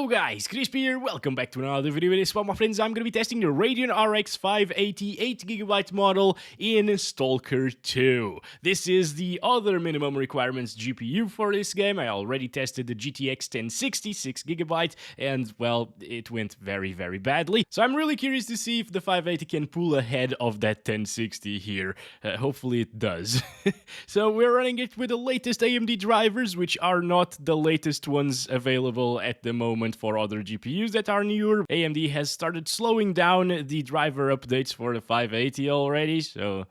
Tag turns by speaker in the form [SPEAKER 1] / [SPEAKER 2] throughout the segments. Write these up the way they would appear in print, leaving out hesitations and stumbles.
[SPEAKER 1] Hello guys, Crispy here, welcome back to another video. In this one, my friends, I'm going to be testing the Radeon RX580 8GB model in Stalker 2. This is the other minimum requirements GPU for this game. I already tested the GTX 1060 6GB and, well, it went very badly. So I'm really curious to see if the 580 can pull ahead of that 1060 here. Hopefully it does. So we're running it with the latest AMD drivers, which are not the latest ones available at the moment for other GPUs that are newer. AMD has started slowing down the driver updates for the 580 already, so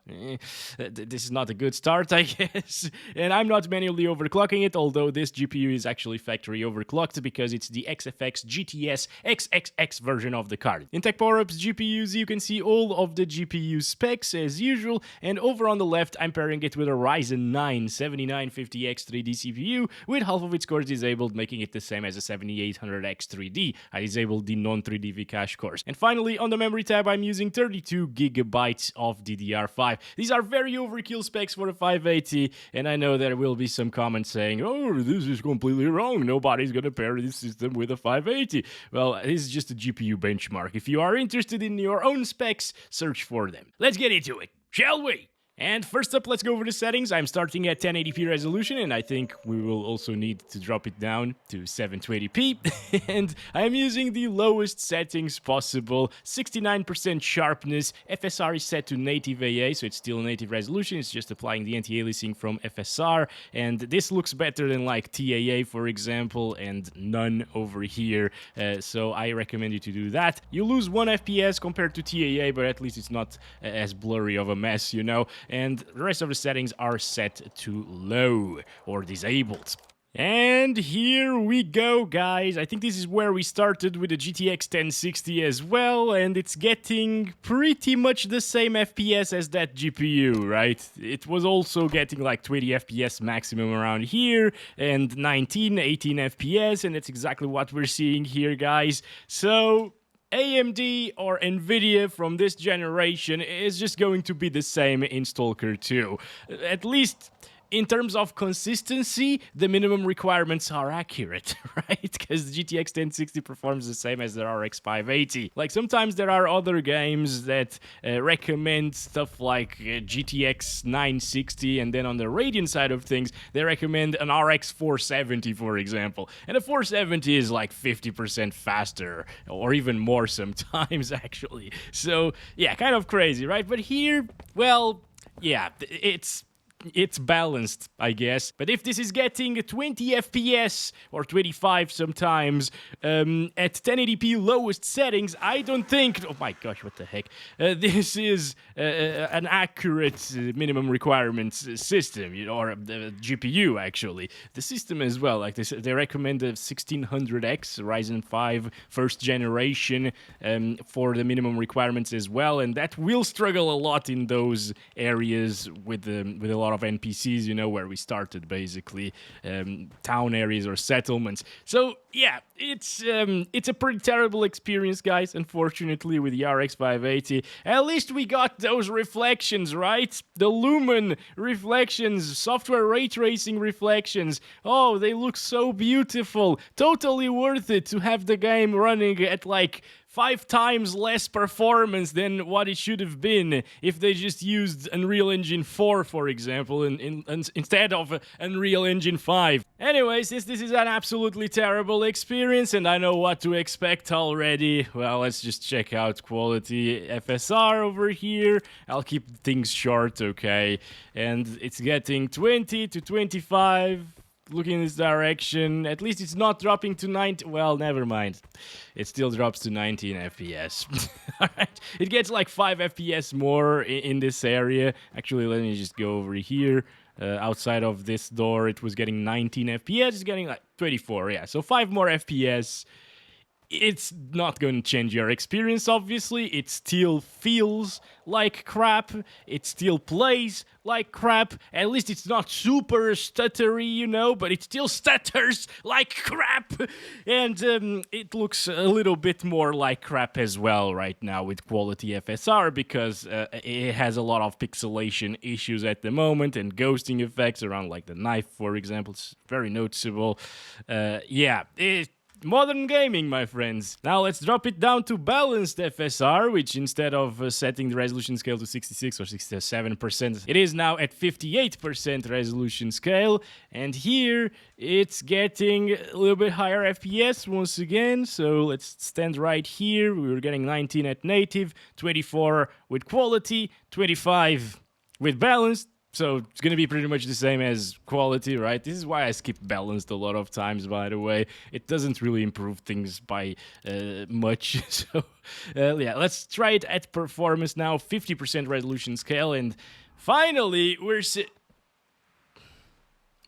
[SPEAKER 1] this is not a good start, I guess. And I'm not manually overclocking it, although this GPU is actually factory overclocked because it's the XFX GTS XXX version of the card. In Tech Power-Up's GPUs, you can see all of the GPU specs as usual, and over on the left, I'm pairing it with a Ryzen 9 7950X 3D CPU with half of its cores disabled, making it the same as a 7800X 3D. I disabled the non-3D V-Cache cores. And finally, on the memory tab, I'm using 32GB of DDR5. These are very overkill specs for a 580, and I know there will be some comments saying, oh, this is completely wrong, nobody's gonna pair this system with a 580. Well, this is just a GPU benchmark. If you are interested in your own specs, search for them. Let's get into it, shall we? And first up, let's go over the settings. I'm starting at 1080p resolution, and I think we will also need to drop it down to 720p. And I'm using the lowest settings possible, 69% sharpness. FSR is set to native AA, so it's still native resolution. It's just applying the anti-aliasing from FSR, and this looks better than like TAA, for example, and none over here. So I recommend you to do that. You lose 1 FPS compared to TAA, but at least it's not as blurry of a mess, you know. And the rest of the settings are set to low or disabled. And here we go, guys. I think this is where we started with the GTX 1060 as well, and it's getting pretty much the same FPS as that GPU, right? It was also getting like 20 FPS maximum around here, and 18 FPS, and that's exactly what we're seeing here, guys. So AMD or Nvidia from this generation is just going to be the same in Stalker 2. At least in terms of consistency, the minimum requirements are accurate, right? Because the GTX 1060 performs the same as the RX580. Like, sometimes there are other games that recommend stuff like GTX 960, and then on the Radeon side of things, they recommend an RX470, for example. And the 470 is like 50% faster, or even more sometimes, actually. So, yeah, kind of crazy, right? But here, well, yeah, it's balanced, I guess. But if this is getting 20 FPS or 25 sometimes at 1080p lowest settings, I don't think, oh my gosh, what the heck, this is an accurate minimum requirements system, you know, or the GPU actually. The system as well, like they recommend a 1600X Ryzen 5 first generation for the minimum requirements as well, and that will struggle a lot in those areas with a lot of NPCs, you know, where we started, basically, town areas or settlements. So yeah, it's a pretty terrible experience, guys, unfortunately, with the RX580. At least we got those reflections, right? The lumen reflections, software ray tracing reflections. Oh, they look so beautiful. Totally worth it to have the game running at like 5 times less performance than what it should have been if they just used Unreal Engine 4, for example, instead of Unreal Engine 5. Anyways, this is an absolutely terrible experience, and I know what to expect already. Well, let's just check out quality FSR over here. I'll keep things short, okay? And it's getting 20 to 25. Looking in this direction, at least it's not dropping to 90. Well, never mind. It still drops to 19 FPS. Alright, it gets like 5 FPS more in this area. Actually, let me just go over here. Outside of this door, it was getting 19 FPS. It's getting like 24, yeah. So 5 more FPS. It's not going to change your experience, obviously. It still feels like crap. It still plays like crap. At least it's not super stuttery, you know, but it still stutters like crap. And it looks a little bit more like crap as well right now with quality FSR because it has a lot of pixelation issues at the moment and ghosting effects around like the knife, for example. It's very noticeable. Yeah, Modern gaming, my friends. Now let's drop it down to balanced FSR, which instead of setting the resolution scale to 66 or 67%, it is now at 58% resolution scale. And here it's getting a little bit higher FPS once again. So let's stand right here. We were getting 19 at native, 24 with quality, 25 with balanced. So it's going to be pretty much the same as quality, right? This is why I skip balanced a lot of times, by the way. It doesn't really improve things by much. So yeah, let's try it at performance now. 50% resolution scale. And finally,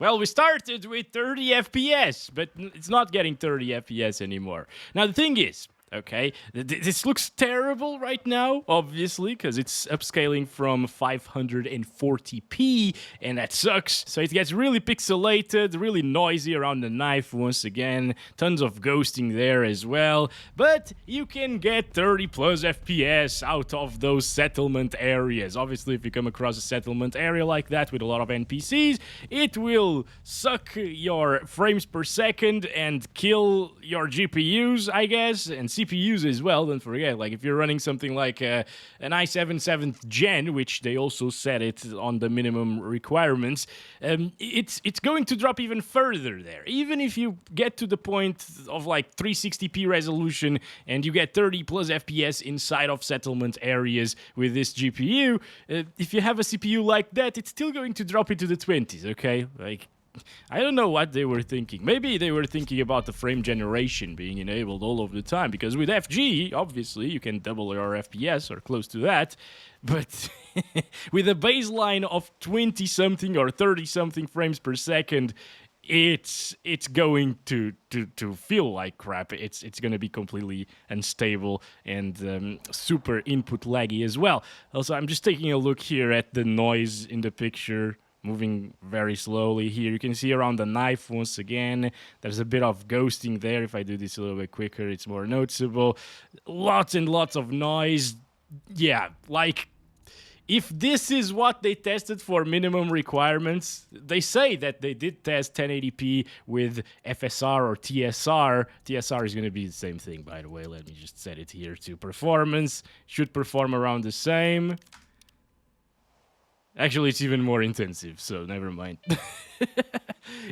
[SPEAKER 1] well, we started with 30 FPS, but it's not getting 30 FPS anymore. Now, the thing is, okay, this looks terrible right now, obviously, because it's upscaling from 540p, and that sucks. So it gets really pixelated, really noisy around the knife once again. Tons of ghosting there as well. But you can get 30 plus FPS out of those settlement areas. Obviously, if you come across a settlement area like that with a lot of NPCs, it will suck your frames per second and kill your GPUs, I guess, and CPUs as well. Don't forget, like if you're running something like an i7 7th gen, which they also set it on the minimum requirements, it's going to drop even further there. Even if you get to the point of like 360p resolution and you get 30 plus FPS inside of settlement areas with this GPU, if you have a CPU like that, it's still going to drop into the 20s, okay? Like, I don't know what they were thinking. Maybe they were thinking about the frame generation being enabled all of the time, because with FG, obviously, you can double your FPS or close to that. But with a baseline of 20-something or 30-something frames per second, it's going to feel like crap. It's going to be completely unstable and super input laggy as well. Also, I'm just taking a look here at the noise in the picture. Moving very slowly here. You can see around the knife once again. There's a bit of ghosting there. If I do this a little bit quicker, it's more noticeable. Lots and lots of noise. Yeah, like, if this is what they tested for minimum requirements, they say that they did test 1080p with FSR or TSR. TSR is going to be the same thing, by the way. Let me just set it here to performance. Should perform around the same. Actually, it's even more intensive, so never mind.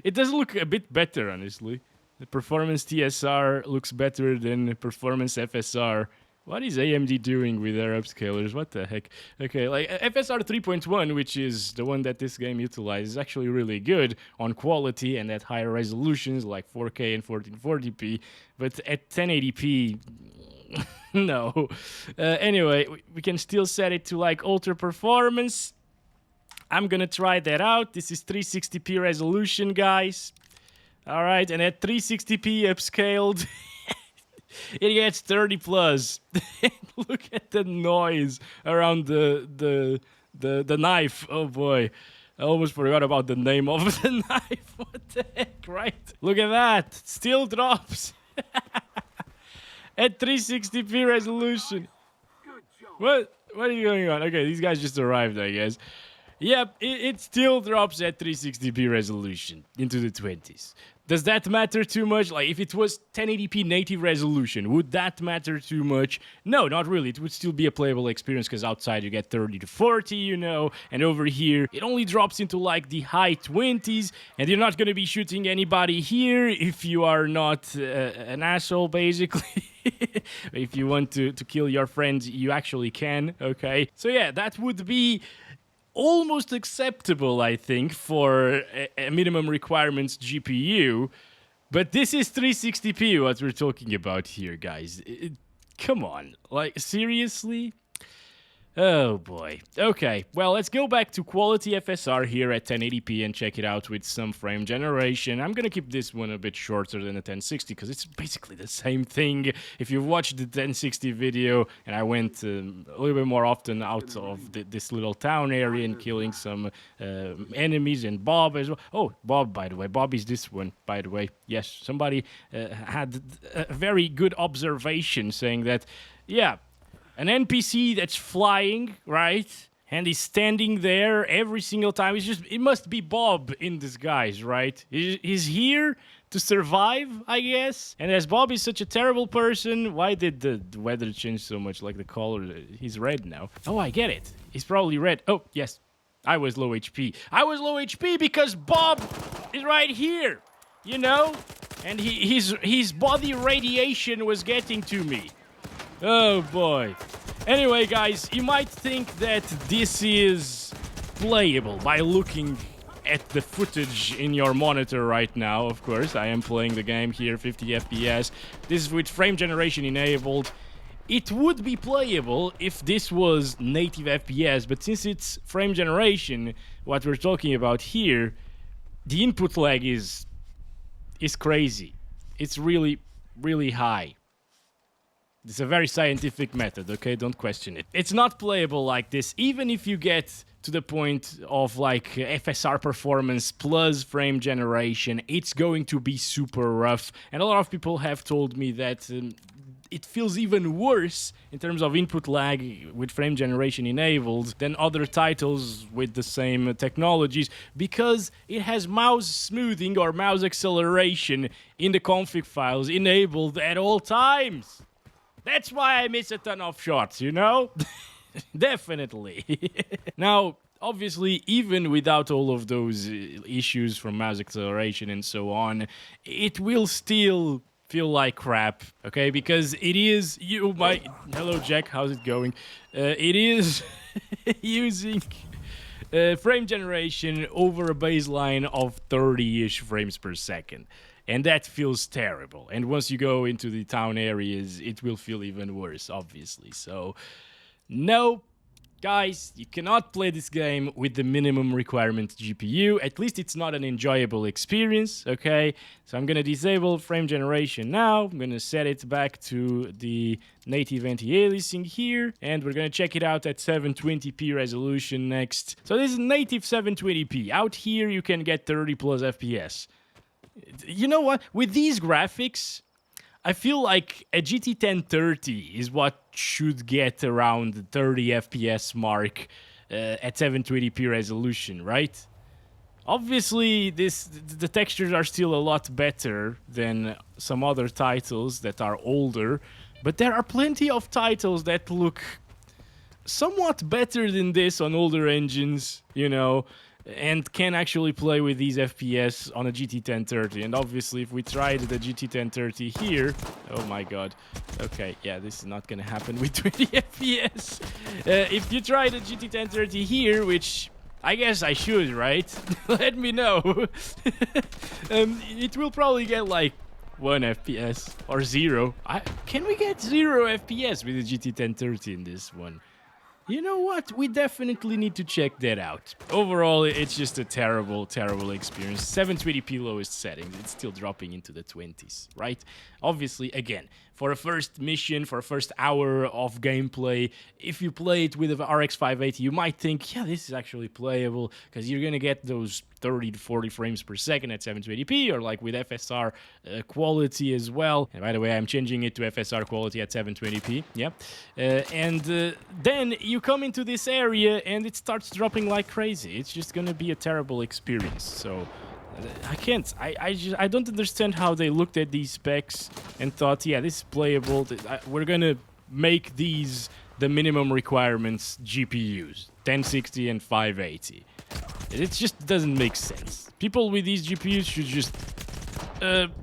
[SPEAKER 1] It does look a bit better, honestly. The performance TSR looks better than performance FSR. What is AMD doing with their upscalers? What the heck? Okay, like FSR 3.1, which is the one that this game utilizes, is actually really good on quality and at higher resolutions like 4K and 1440p. But at 1080p, no. Anyway, we can still set it to like ultra performance. I'm gonna try that out. This is 360p resolution, guys. All right, and at 360p upscaled, it gets 30 plus. Look at the noise around the knife. Oh boy, I almost forgot about the name of the knife. What the heck, right? Look at that. Still drops at 360p resolution. What is going on? Okay, these guys just arrived, I guess. Yep, it still drops at 360p resolution into the 20s. Does that matter too much? Like, if it was 1080p native resolution, would that matter too much? No, not really. It would still be a playable experience, because outside you get 30 to 40, you know, and over here it only drops into like the high 20s, and you're not going to be shooting anybody here if you are not an asshole, basically. If you want to kill your friends, you actually can, okay? So yeah, that would be almost acceptable, I think, for a minimum requirements GPU. But this is 360p what we're talking about here, guys. Come on. Like, seriously? Oh boy. Okay, well, let's go back to quality FSR here at 1080p and check it out with some frame generation. I'm gonna keep this one a bit shorter than the 1060 because it's basically the same thing. If you've watched the 1060 video, and I went a little bit more often out of this little town area and killing some enemies, and Bob as well. Oh, Bob, by the way. Bob is this one, by the way. Yes, somebody had a very good observation saying that, yeah, an NPC that's flying, right? And he's standing there every single time. It must be Bob in disguise, right? He's here to survive, I guess. And as Bob is such a terrible person, why did the weather change so much? Like the color, he's red now. Oh, I get it. He's probably red. Oh, yes. I was low HP. I was low HP because Bob is right here, you know? And his body radiation was getting to me. Oh, boy. Anyway, guys, you might think that this is playable by looking at the footage in your monitor right now. Of course, I am playing the game here, 50 FPS. This is with frame generation enabled. It would be playable if this was native FPS, but since it's frame generation, what we're talking about here, the input lag is crazy. It's really, really high. It's a very scientific method, okay? Don't question it. It's not playable like this, even if you get to the point of like FSR Performance plus frame generation. It's going to be super rough. And a lot of people have told me that it feels even worse in terms of input lag with frame generation enabled than other titles with the same technologies, because it has mouse smoothing or mouse acceleration in the config files enabled at all times. That's why I miss a ton of shots, you know? Definitely. Now, obviously, even without all of those issues from mouse acceleration and so on, it will still feel like crap, okay? Because it is... Hello, Jack. How's it going? It is using frame generation over a baseline of 30-ish frames per second. And that feels terrible. And once you go into the town areas, it will feel even worse, obviously. So, no, guys, you cannot play this game with the minimum requirement GPU. At least it's not an enjoyable experience, okay? So I'm going to disable frame generation now. I'm going to set it back to the native anti-aliasing here. And we're going to check it out at 720p resolution next. So this is native 720p. Out here, you can get 30 plus FPS. You know what? With these graphics, I feel like a GT 1030 is what should get around the 30 FPS mark at 720p resolution, right? Obviously, the textures are still a lot better than some other titles that are older, but there are plenty of titles that look somewhat better than this on older engines, you know, and can actually play with these FPS on a GT 1030. And obviously, if we tried the GT 1030 here... Oh my god. Okay, yeah, this is not gonna happen with 20 FPS. If you try the GT 1030 here, which I guess I should, right? Let me know. It will probably get like 1 FPS or 0. Can we get 0 FPS with the GT 1030 in this one? You know what? We definitely need to check that out. Overall, it's just a terrible, terrible experience. 720p lowest settings. It's still dropping into the 20s, right? Obviously, again, for a first mission, for a first hour of gameplay, if you play it with an RX580, you might think, yeah, this is actually playable, because you're going to get those 30 to 40 frames per second at 720p, or like with FSR Quality as well. And by the way, I'm changing it to FSR Quality at 720p, yeah. Then you come into this area and it starts dropping like crazy. It's just gonna be a terrible experience. So I don't understand how they looked at these specs and thought, yeah, this is playable. We're gonna make these the minimum requirements GPUs, 1060 and 580. It just doesn't make sense. People with these GPUs should just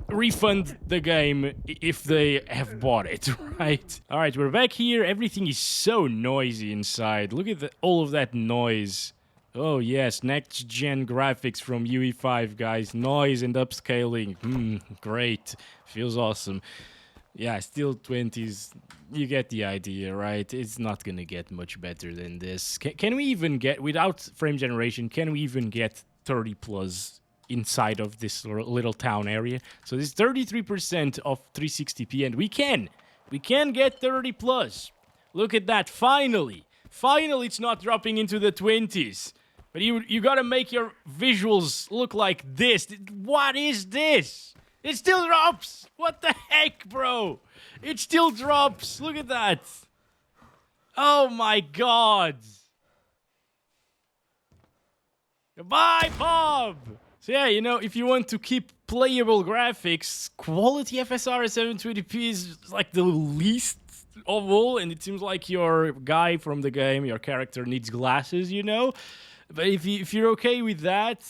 [SPEAKER 1] refund the game if they have bought it, right? Alright, we're back here. Everything is so noisy inside. Look at all of that noise. Oh yes, next-gen graphics from UE5, guys. Noise and upscaling. Great. Feels awesome. Yeah, still 20s. You get the idea, right? It's not gonna get much better than this. Can we even get, without frame generation, can we even get 30 plus inside of this little town area? So this is 33% of 360p, and we can get 30 plus. Look at that, finally. Finally, it's not dropping into the 20s. But you gotta make your visuals look like this. What is this? It still drops! What the heck, bro? It still drops! Look at that! Oh my god! Goodbye, Bob! So yeah, you know, if you want to keep playable graphics, quality FSR at 720p is like the least of all, and it seems like your guy from the game, your character, needs glasses, you know? But if you're okay with that,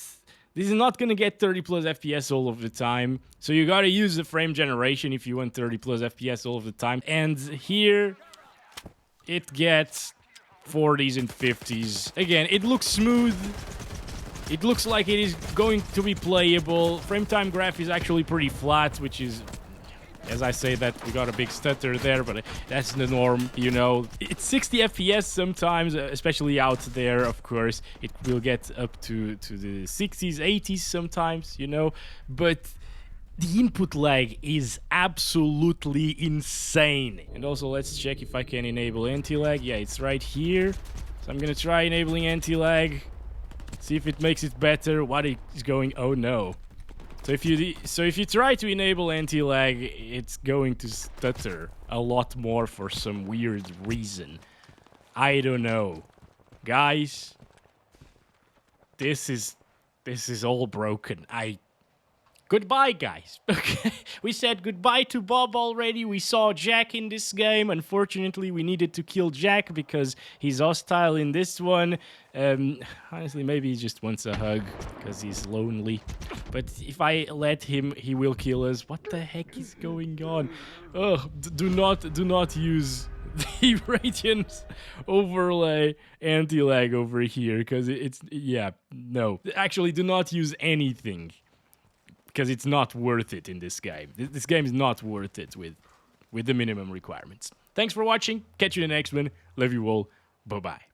[SPEAKER 1] this is not gonna get 30 plus FPS all of the time, so you gotta use the frame generation if you want 30 plus FPS all of the time. And here, it gets 40s and 50s. Again, it looks smooth. It looks like it is going to be playable. Frame time graph is actually pretty flat, which is, as I say that, we got a big stutter there, but that's the norm, you know. It's 60 FPS sometimes, especially out there, of course. It will get up to the 60s, 80s sometimes, you know. But the input lag is absolutely insane. And also, let's check if I can enable anti-lag. Yeah, it's right here. So I'm gonna try enabling anti-lag. See if it makes it better. What is going... Oh, no. So if you try to enable anti-lag, it's going to stutter a lot more for some weird reason. I don't know. Guys, this is all broken. Goodbye, guys. Okay, we said goodbye to Bob already. We saw Jack in this game. Unfortunately, we needed to kill Jack because he's hostile in this one. Honestly, maybe he just wants a hug because he's lonely. But if I let him, he will kill us. What the heck is going on? Oh, do not use the Radeon's overlay anti-lag over here because yeah, no. Actually, do not use anything, because it's not worth it in this game. This game is not worth it with the minimum requirements. Thanks for watching. Catch you in the next one. Love you all. Bye-bye.